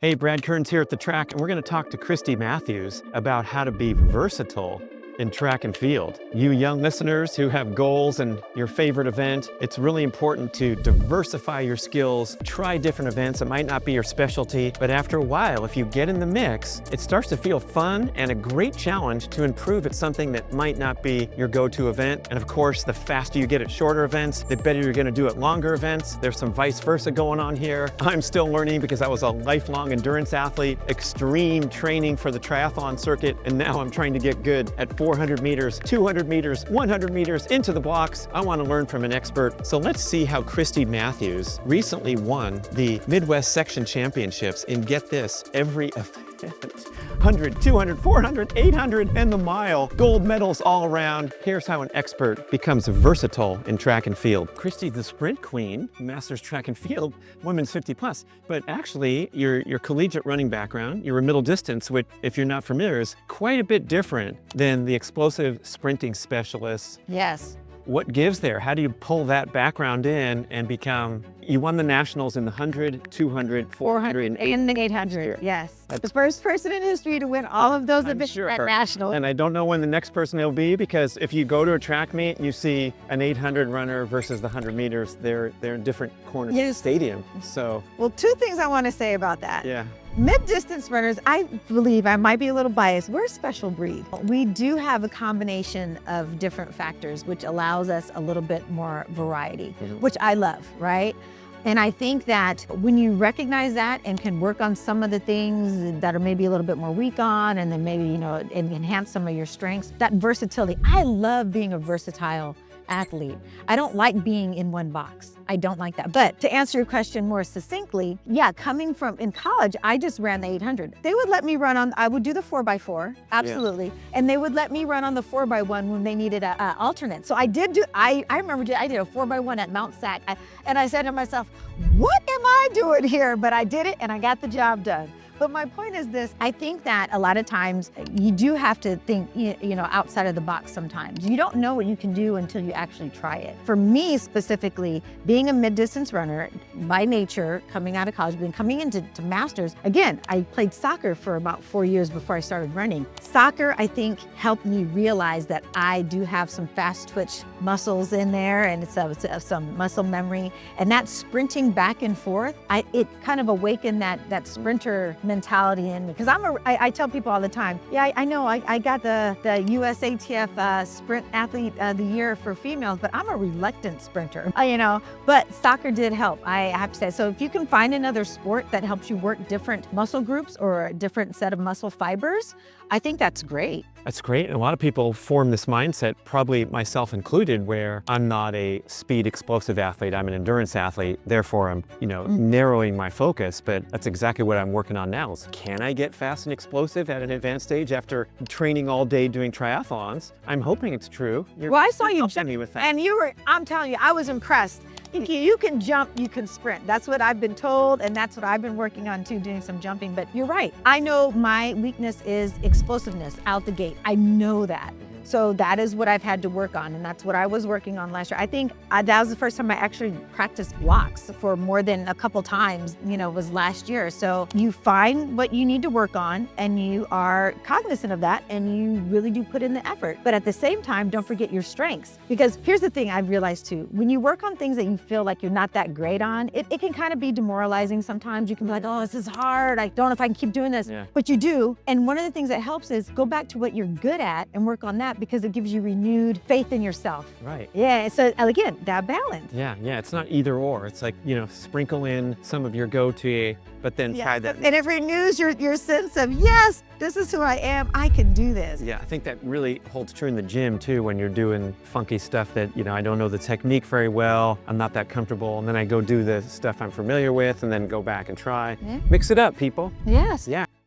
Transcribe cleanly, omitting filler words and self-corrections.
Hey, Brad Kearns here at the track, and we're going to talk to Christy Matthews about how to be versatile in track and field. You young listeners who have goals and your favorite event, it's really important to diversify your skills, try different events. It might not be your specialty, but after a while, if you get in the mix, it starts to feel fun and a great challenge to improve at something that might not be your go-to event. And of course, the faster you get at shorter events, the better you're going to do at longer events. There's some vice versa going on here. I'm still learning because I was a lifelong endurance athlete, extreme training for the triathlon circuit, and now I'm trying to get good at 400 meters, 200 meters, 100 meters into the blocks. I want to learn from an expert. So let's see how Christy Matthews recently won the Midwest Section Championships in, get this, every event. 100, 200, 400, 800, and the mile. Gold medals all around. Here's how an expert becomes versatile in track and field. Christy's the sprint queen, masters track and field, women's 50 plus. But actually, your collegiate running background, your middle distance, which, if you're not familiar, is quite a bit different than the explosive sprinting specialists. Yes. What gives there? How do you pull that background in and become, you won the nationals in the 100, 200, 400, and the 800, yes. The first person in history to win all of those events at nationals. And I don't know when the next person will be, because if you go to a track meet and you see an 800 runner versus the 100 meters, they're in different corners of the stadium. So, well, two things I want to say about that. Yeah. Mid-distance runners, I believe, I might be a little biased, we're a special breed. We do have a combination of different factors, which allows us a little bit more variety, which I love, right? And I think that when you recognize that and can work on some of the things that are maybe a little bit more weak on, and then maybe, enhance some of your strengths, that versatility. I love being a versatile athlete. I don't like being in one box. I don't like that. But to answer your question more succinctly, yeah, coming from in college, I just ran the 800. They would let me run on, I would do the 4x4, absolutely. Yeah. And they would let me run on the 4x1 when they needed a alternate. So I remember I did a 4x1 at Mount Sac. And I said to myself, what am I doing here? But I did it and I got the job done. But my point is this, I think that a lot of times you do have to think, outside of the box sometimes. You don't know what you can do until you actually try it. For me specifically, being a mid-distance runner, by nature, coming out of college, then coming into masters, again, I played soccer for about 4 years before I started running. Soccer, I think, helped me realize that I do have some fast twitch muscles in there, and it's some muscle memory. And that sprinting back and forth, it kind of awakened that sprinter mentality in me. Because I tell people all the time, yeah, I know I got the USATF Sprint Athlete of the Year for females, but I'm a reluctant sprinter, But soccer did help, I have to say. So if you can find another sport that helps you work different muscle groups or a different set of muscle fibers, I think that's great. That's great. And a lot of people form this mindset, probably myself included, where I'm not a speed explosive athlete, I'm an endurance athlete. Therefore, I'm, narrowing my focus, but that's exactly what I'm working on now. Is, can I get fast and explosive at an advanced stage after training all day doing triathlons? I'm hoping it's true. Well, I saw you helping me with that. And I'm telling you, I was impressed. You can jump, you can sprint. That's what I've been told, and that's what I've been working on too, doing some jumping. But you're right. I know my weakness is explosiveness out the gate. I know that. So that is what I've had to work on, and that's what I was working on last year. I think that was the first time I actually practiced blocks for more than a couple times, was last year. So you find what you need to work on, and you are cognizant of that, and you really do put in the effort. But at the same time, don't forget your strengths. Because here's the thing I've realized too, when you work on things that you feel like you're not that great on, it can kind of be demoralizing sometimes. You can be like, oh, this is hard. I don't know if I can keep doing this. Yeah. But you do. And one of the things that helps is go back to what you're good at and work on that, because it gives you renewed faith in yourself. Right. Yeah, so again, that balance. Yeah, it's not either or. It's like, sprinkle in some of your go-to, but then try that. And it renews your sense of, yes, this is who I am, I can do this. Yeah, I think that really holds true in the gym too, when you're doing funky stuff that, I don't know the technique very well, I'm not that comfortable, and then I go do the stuff I'm familiar with and then go back and try. Yeah. Mix it up, people. Yes. Yeah.